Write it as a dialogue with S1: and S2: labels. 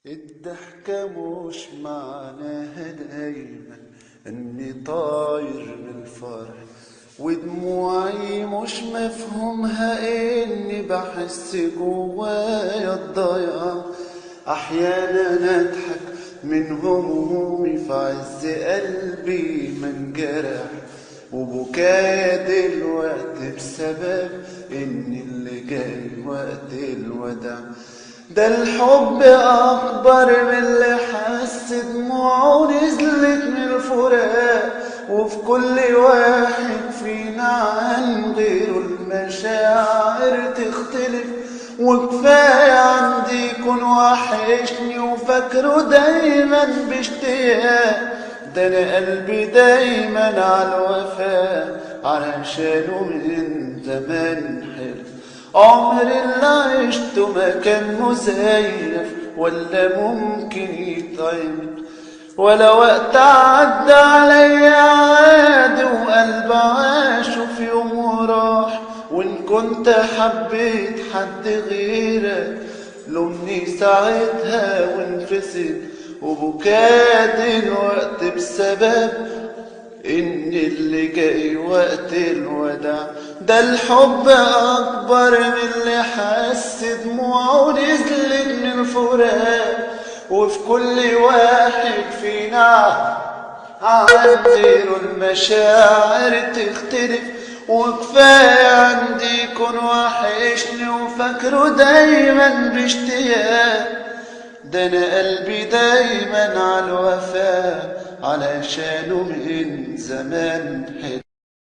S1: الضحكة مش معناها دايما اني طاير من الفرح، ودموعي مش مفهومها اني بحس جوايا الضياع. احيانا اضحك من همومي في عز قلبي من جرح، وبكايا دلوقتي بسبب ان اللي جاي وقت الوداع. ده الحب اكبر من اللي حس، دموعه نزلت من الفراق، وفي كل واحد فينا عن غيره المشاعر تختلف. وكفاية عندي يكون وحشني وفاكره دايما باشتياق، ده انا قلبي دايما على الوفاء علشانه من زمان حلف. عمر اللي عشته ما كان مزيف ولا ممكن يتعمل، ولا وقت عدى عليا عادي وقلب عاشه في يوم وراح. وان كنت حبيت حد غيرك لومني ساعتها وانفسد، وبكاء دلوقتي بسبب ان اللي جاي وقت الوداع. ده الحب اكبر من اللي حس، دموعه نزلت من الفراق، وفي كل واحد فينا عن غيره المشاعر تختلف. وكفاية عندي يكون وحشني وفاكره دايما باشتياق، ده انا قلبي دايما على الوفاء علشانه من زمان حلو.